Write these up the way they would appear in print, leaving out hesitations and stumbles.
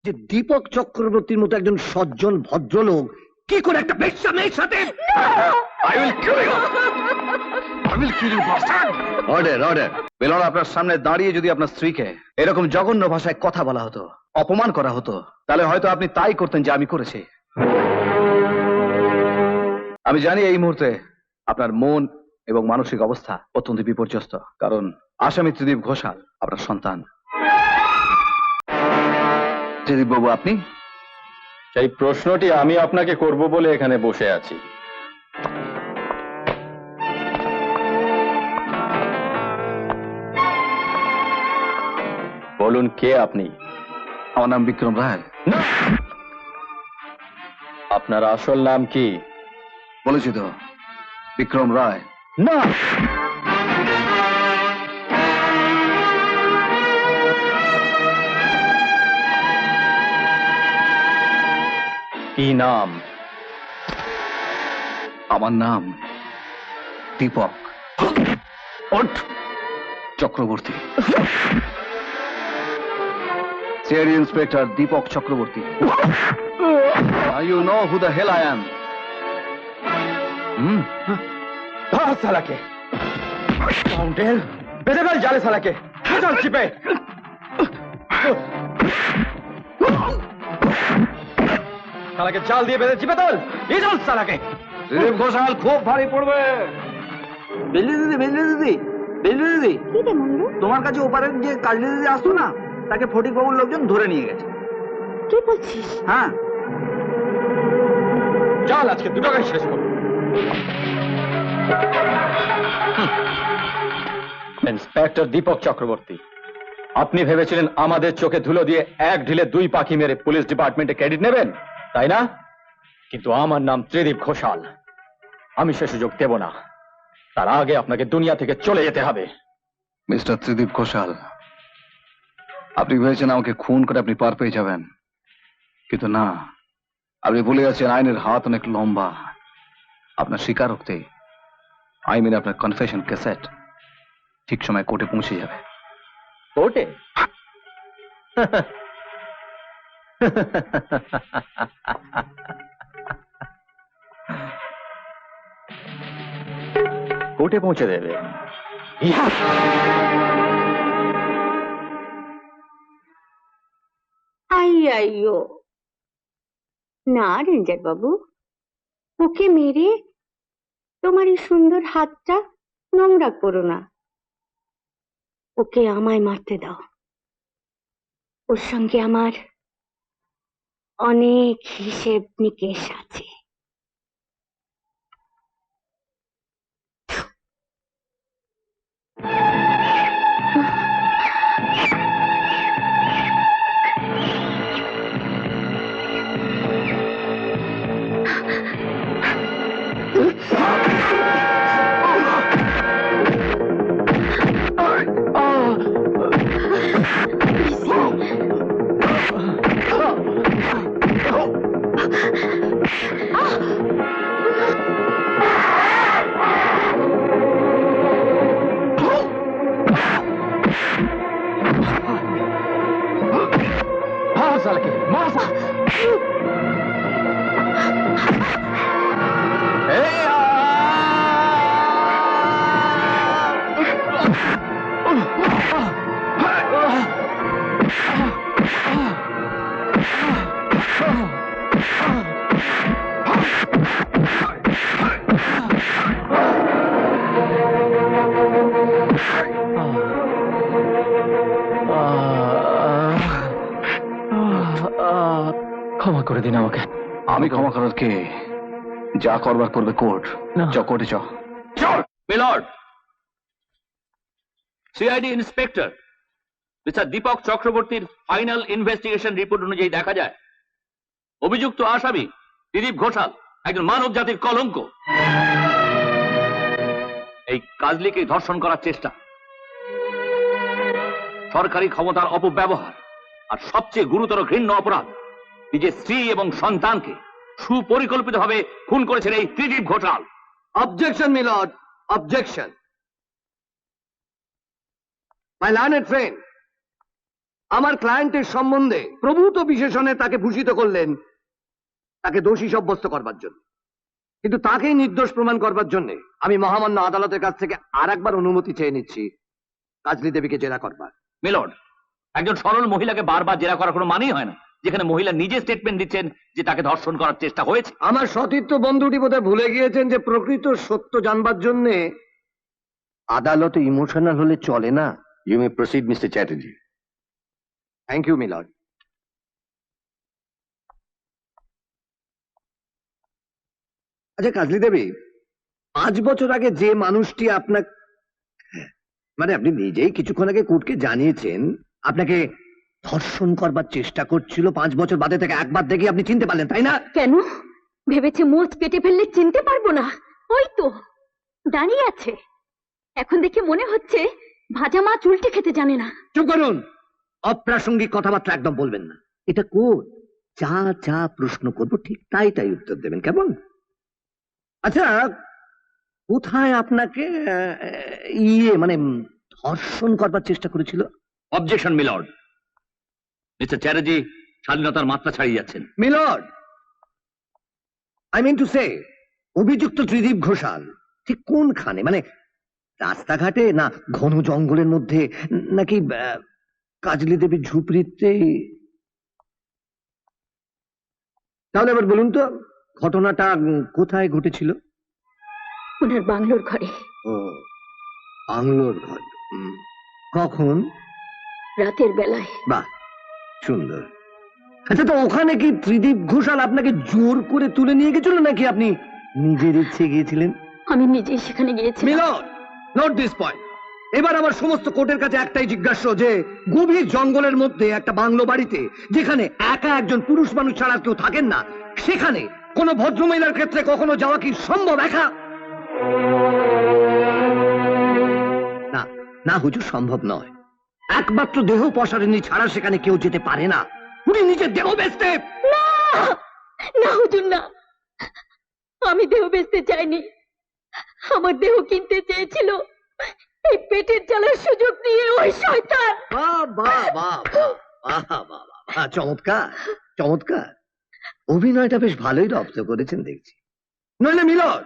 যে দীপক চক্রবর্তীর মতো একজন সজ্জন ভদ্রলোক কি করে একটা বেশ্যা মেয়ের সাথে। Order order. বেলন, আপনার সামনে দাঁড়িয়ে যদি আপনার স্ত্রীকে এরকম জঘন্য ভাষায় কথা বলা হতো, অপমান করা হতো, তাহলে হয়তো আপনি তাই করতেন যে আমি করেছি। আমি জানি এই মুহূর্তে আপনার মন এবং মানসিক অবস্থা অত্যন্ত বিপর্যস্ত, কারণ আসামি ত্রিদীপ ঘোষাল আপনার সন্তান। ত্রিদীপ বাবু, আপনি? সেই প্রশ্নটি আমি আপনাকে করব বলে এখানে বসে আছি। বলুন, কে আপনি? আমার নাম বিক্রম রায়। না, আপনার আসল নাম কি? বলেছি তো, বিক্রম রায়। না, কি নাম? আমার নাম Dipak Chakraborty. CID inspector Dipak Chakraborty. You know who the hell I am? साला के काउंटर बेदे बेल जाले साला के चल चिपे साला के जाल दिए बेदे चिपे तल ये चल साला के। ত্রিদীপ ঘোষাল খুব ভারী পড়বে। বেলু দিদি কি রে মন্ডু, তোমার কাছে ওপারের যে কাজলি দিদি আসতো না, তাকে ফটিক বাবুর লোকজন ধরে নিয়ে গেছে। কি বলছিস? হ্যাঁ, চল আজকে দুটো কাজ শেষ করব। ইন্সপেক্টর দীপক চক্রবর্তী, আপনি ভেবেছিলেন আমাদের চোখে ধুলো দিয়ে এক ঢিলে দুই পাখি মেরে পুলিশ ডিপার্টমেন্টে ক্রেডিট নেবেন, তাই না? কিন্তু আমার নাম ত্রিদীপ ঘোষাল, আমি সে সুযোগ দেব না। তার আগে আপনাকে দুনিয়া থেকে চলে যেতে হবে। মিস্টার ত্রিদীপ ঘোষাল, আপনি ভেবেছেন আমাকে খুন করে আপনি পার পেয়ে যাবেন, কিন্তু না, আপনি ভুলে গেছেন আইনের হাত অনেক লম্বা। আপনার স্বীকারোক্তি, আই মিন আপনার কনফেশন ক্যাসেট ঠিক সময় কোর্টে পৌঁছে যাবে। কোর্টে? কোর্টে পৌঁছে দেবে? আইয়ো না রেঞ্জার বাবু, ওকে মেরে তোমার এই সুন্দর হাতটা নোংরা করো না। ওকে আমায় মারতে দাও, ওর সঙ্গে আমার অনেক হিসেব নিকেশ আছে। ক্ষমা করে দিন আমাকে। আমি ক্ষমা করার কে? যা করবার করবে কোর্ট। চ কোর্টে চ। Milord, CID inspector mister Dipak চক্রবর্তীর ফাইনাল ইনভেস্টিগেশন রিপোর্ট অনুযায়ী দেখা যায় অভিযুক্ত আসামি ত্রিদীপ ঘোষাল একজন মানব জাতির কলঙ্ক। এই কাজলিকে ধর্ষণ করার চেষ্টা, সরকারি ক্ষমতার অপব্যবহার, আর সবচেয়ে গুরুতর ঘৃণ্য অপরাধ, নিজের স্ত্রী এবং সন্তানকে সুপরিকল্পিতভাবে খুন করেছেন এই Tridip Ghoshal. Objection milord, objection. My learned friend, আমার ক্লায়েন্টের সম্বন্ধে প্রভূত বিশেষণে তাকে ভূষিত করলেন তাকে দোষী সাব্যস্ত করবার জন্য, কিন্তু তাকেই নির্দোষ প্রমাণ করবার জন্য আমি মহামান্য আদালতের কাছ থেকে আর একবার অনুমতি চেয়ে নিচ্ছি কাজলী দেবীকে জেরা করবার। মিলর্ড, একজন সরল মহিলাকে বারবার জেরা করার কোনো মানেই হয় না, যেখানে মহিলা নিজে স্টেটমেন্ট দিচ্ছেন যে তাকে ধর্ষণ করার চেষ্টা হয়েছে। আমার সতীর্থ বন্ধুটি বোধহয় ভুলে গিয়েছেন যে প্রকৃত সত্য জানবার জন্য আদালতে ইমোশনাল হলে চলে না। You may proceed, Mr. Chatterjee. Thank you milord. আচ্ছা কাজলী দেবী, 5 বছর আগে যে মানুষটি আপনাকে, মানে আপনি নিজেই কিছুক্ষণ আগে কোর্টকে জানিয়েছেন আপনাকে ধর্ষণ করবার চেষ্টা করছিল, 5 বছর বাদে থেকে একবার দেখে আপনি চিনতে পারলেন, তাই না? কেন ভেবেছে মোচ পেটে ফেললে চিনতে পারবো না? ওই তো দাঁড়িয়ে আছে। এখন দেখে মনে হচ্ছে ভাজা মাছ উল্টে খেতে জানে না। চুপ করুন, অপ্রাসঙ্গিক কথাবার্তা একদম বলবেন না। এটা কোর্ট, যা যা প্রশ্ন করবো ঠিক তাই তাই উত্তর দেবেন, কেমন? আচ্ছা, কোথায় আপনাকে মানে ধর্ষণ করবার চেষ্টা করেছিল? অবজেকশন মিলর্ড, মিস্টার চ্যাটার্জি স্বাধীনতার মাত্রা ছাড়িয়ে যাচ্ছেন। Milord, I mean to say, অভিযুক্ত ত্রিদীপ ঘোষাল ঠিক কোনখানে, মানে রাস্তাঘাটে না ঘন জঙ্গলের মধ্যে নাকি কাজলী দেবীর ঝুপড়িতে? তাহলে এবার বলুন তো ঘটনাটা কোথায় ঘটেছিল? ওনার বাংলোর ঘরে। ও, বাংলোর ঘর। কখন? রাতের বেলায়। বাহ, সুন্দর। আচ্ছা, তো ওখানে কি ত্রিদীপ ঘোষাল আপনাকে জোর করে তুলে নিয়ে গেছিল নাকি আপনি নিজের ইচ্ছে গিয়েছিলেন? আমি নিজেই সেখানে গিয়েছি। Milord, note this point. এবার আমার সমস্ত কোর্টের কাছে একটাই জিজ্ঞাসা, যে গভীর জঙ্গলের মধ্যে একটা বাংলো বাড়িতে যেখানে একা একজন পুরুষ মানুষ ছাড়া কেউ থাকেন না, সেখানে কোন ভদ্রমহিলার ক্ষেত্রে কখনো যাওয়া কি সম্ভব একা? না না হুজুর, সম্ভব নয়। একমাত্র দেহ পসারিনী ছাড়া সেখানে কেউ যেতে পারে না। উনি নিজের দেহ বেচতে। না হুজুর না, আমি দেহ বেচতে চাইনি। আমার দেহ কিনতে চেয়েছিল এই পেটের জ্বালার সুযোগ নিয়ে ওই শয়তান। বাহ বাহ বাহ বাহ বাহ বাহ বাহ, চমৎকার চমৎকার। অভিনয়টা বেশ ভালোই রপ্ত করেছেন দেখছি। নইলে মিলর্ড,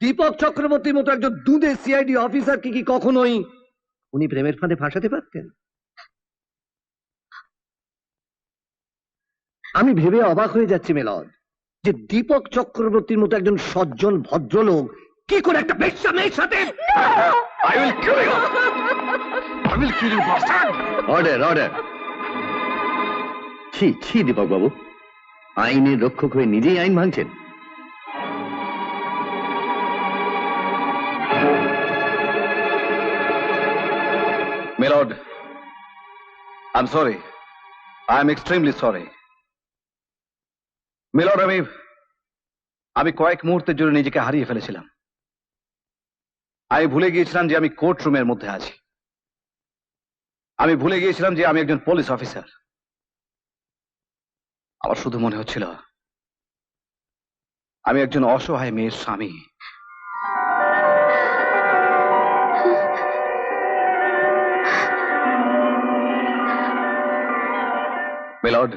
দীপক চক্রবর্তীর মতো একজন দুধে সিআইডি অফিসার কি কখনোই উনি প্রেমের ফাঁদে ফাঁসাতে পারতেন? আমি ভেবে অবাক হয়ে যাচ্ছি মিলর্ড, যে দীপক চক্রবর্তীর মতো একজন সজ্জন ভদ্রলোক কি করে একটা বেশ্যা মেয়ের সাথে। I will kill you! I will kill you, bastard! Order, order! ছি ছি দীপক বাবু, আইনের রক্ষক হয়ে নিজেই আইন ভাঙছেন। Milord, I am sorry, I am extremely sorry. Milord, আমি কয়েক মুহূর্তের জন্য নিজেকে হারিয়ে ফেলেছিলাম। আমি ভুলে গিয়েছিলাম যে আমি কোর্ট রুমের মধ্যে আছি। আমি ভুলে গিয়েছিলাম যে আমি একজন পুলিশ অফিসার। আমার শুধু মনে হচ্ছিল আমি একজন অসহায় মেয়ের স্বামী। মিলর্ড,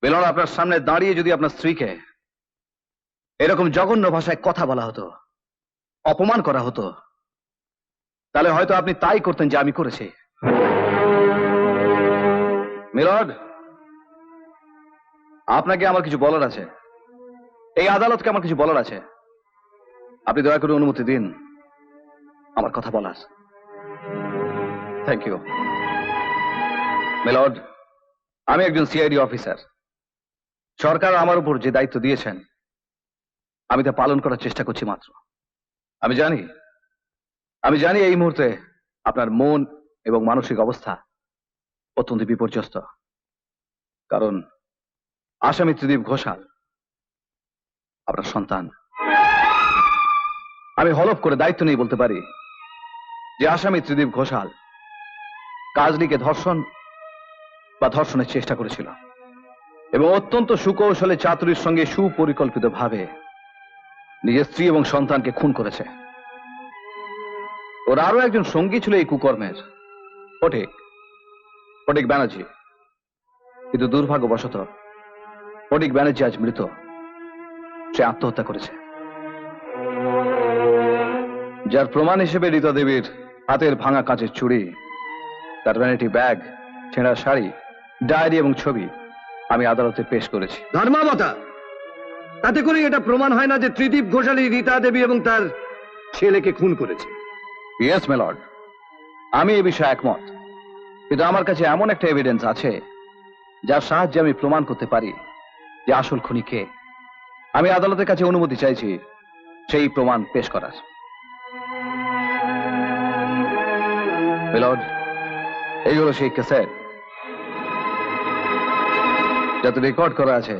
মিলর্ড, আপনার সামনে দাঁড়িয়ে যদি আপনার স্ত্রীকে এরকম জঘন্য ভাষায় কথা বলা হতো, অপমান করা হতো, তাহলে হয়তো আপনি তাই করতেন যে আমি করেছি। মিলর্ড, আপনাকে আমার কিছু বলার আছে, এই আদালতকে আমার কিছু বলার আছে। আপনি দয়া করে অনুমতি দিন আমার কথা বলার। Thank you. মিলর্ড, আমি একজন সিআইডি অফিসার। সরকার আমার উপর যে দায়িত্ব দিয়েছেন আমি তা পালন করার চেষ্টা করছি মাত্র। আমি জানি এই মুহূর্তে আপনার মন এবং মানসিক অবস্থা অত্যন্ত বিপর্যস্ত, কারণ আসামি ত্রিদীপ ঘোষাল আপনার সন্তান। আমি হলফ করে দায়িত্ব নিয়ে বলতে পারি যে আসামি ত্রিদীপ ঘোষাল কাজলীকে ধর্ষণ বা ধর্ষণের চেষ্টা করেছিল এবং অত্যন্ত সুকৌশলে চাতুরীর সঙ্গে সুপরিকল্পিতভাবে নিজের স্ত্রী এবং সন্তানকে খুন করেছে। ওর আরো একজন সঙ্গী ছিল এই কুকর্মের, ঠিক, ফটিক ব্যানার্জি, কিন্তু দুর্ভাগ্যবশত ফটিক ব্যানার্জি আজ মৃত। সে আত্মহত্যা করেছে। যার প্রমাণ হিসেবে রীতা দেবীর হাতের ভাঙা কাঁচের চুড়ি, তার ভ্যানিটি ব্যাগ, ছেঁড়া শাড়ি, ডায়েরি এবং ছবি আমি আদালতে পেশ করেছি। ধর্মাবতা, তাতে করে এটা প্রমাণ হয় না যে ত্রিদীপ ঘোষাল রীতা দেবী এবং তার ছেলেকে খুন করেছে। ইয়েস মাই লর্ড, আমি এ বিষয়ে একমত, কিন্তু আমার কাছে এমন একটা এভিডেন্স আছে যার সাহায্যে আমি প্রমাণ করতে পারি যে আসল খুনি কে। আমি আদালতের কাছে অনুমতি চাইছি সেই প্রমাণ পেশ করার। মাই লর্ড, এই হলো সেই ক্যাসেট যাতে রেকর্ড করা আছে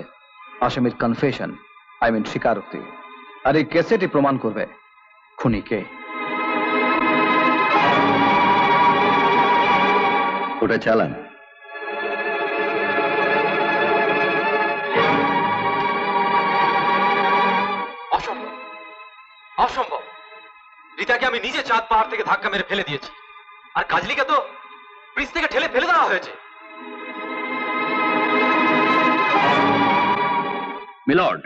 আসামির কনফেশন, আই মিন স্বীকারোক্তি। আর এই ক্যাসেটই প্রমাণ করবে খুনি কে। ওটা চালান। অসম্ভব, অসম্ভব। রীতাকে আমি নিজে চাঁদ পাহাড় থেকে ধাক্কা মেরে ফেলে দিয়েছি, আর কাজলিকে তো ব্রিজ থেকে ঠেলে ফেলে দেওয়া হয়েছে। মিলর্ড,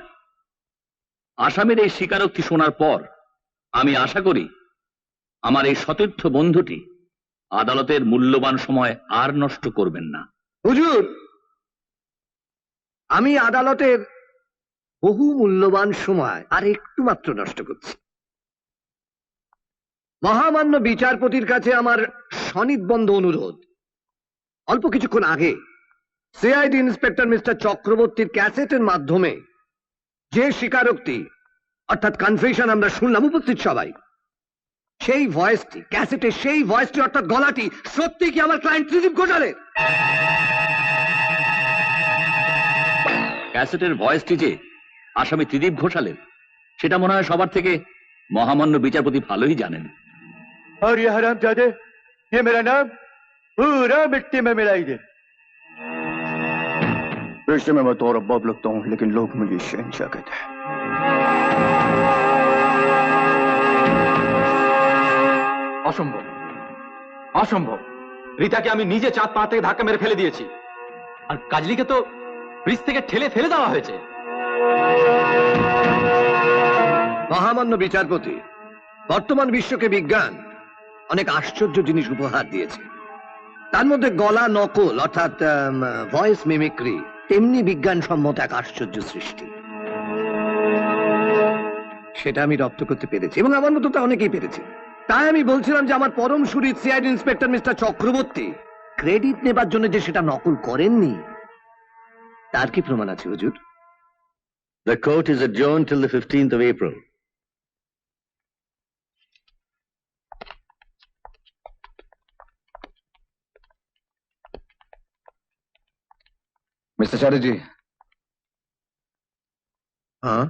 আসামির এই স্বীকারোক্তি শোনার পর আমি আশা করি আমার এই সতীর্থ বন্ধুটি আদালতের মূল্যবান সময় আর নষ্ট করবেন না। হুজুর, আমি আদালতের বহু মূল্যবান সময় আর একটু মাত্র নষ্ট করছি। মহামান্য বিচারপতির কাছে আমার সনির্বন্ধ অনুরোধ, অল্প কিছুক্ষণ আগে সিআইডি ইন্সপেক্টর মিস্টার চক্রবর্তীর ক্যাসেটের মাধ্যমে যে স্বীকারোক্তি অর্থাৎ কনফেশন আমরা শুনলাম উপস্থিত সবাই, সেই ভয়েসটি, ক্যাসেটের সেই ভয়েসটি অর্থাৎ গলাটি সত্যি কি আমার ক্লায়েন্ট ত্রিদীপ ঘোষালের? ক্যাসেটের ভয়েসটি যে আসামি ত্রিদীপ ঘোষালের, সেটা মনে হয় সবার থেকে মহামান্য বিচারপতি ভালোই জানেন। और ये हरामजादे, ये मेरा नाम पूरा मिट्टी में मिलाई दे। वैसे मैं तो रब्बाब लगता हूँ, लेकिन लोग मुझे शहंशाह कहते हैं। অসম্ভব, অসম্ভব। রীতাকে আমি নিজে চাঁদ পাহাড় থেকে ধাক্কা মেরে ফেলে দিয়েছি, আর কাজলিকে তো ব্রিজ থেকে ঠেলে ফেলে দেওয়া হয়েছে। মহামান্য বিচারপতি, বর্তমান বিশ্বকে বিজ্ঞান অনেক আশ্চর্য জিনিস উপহার দিয়েছে। তার মধ্যে গলা নকল অর্থাৎ ভয়েস মিমিক্রি তেমনি বিজ্ঞানসম্মত এক আশ্চর্য সৃষ্টি। সেটা আমি রপ্ত করতে পেরেছি এবং আমার মতো তা অনেকেই পেরেছে। তাই আমি বলছিলাম যে আমার পরম সুরিত CID inspector mister Chakraborty credit নেবার জন্য যে সেটা নকল করেননি, তার কি প্রমাণ আছে হুজুর? The court is adjourned till the 15th of April. Mister Chatterjee, হ্যাঁ,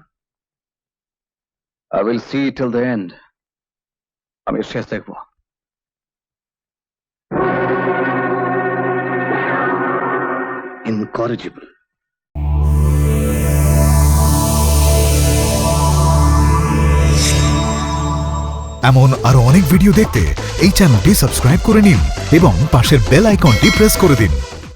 I will see till the end. আমি শেষ দেখবো। ইনকরেজিবল। এমন আরো অনেক ভিডিও দেখতে এই চ্যানেলটি সাবস্ক্রাইব করে নিন এবং পাশের বেল আইকনটি প্রেস করে দিন।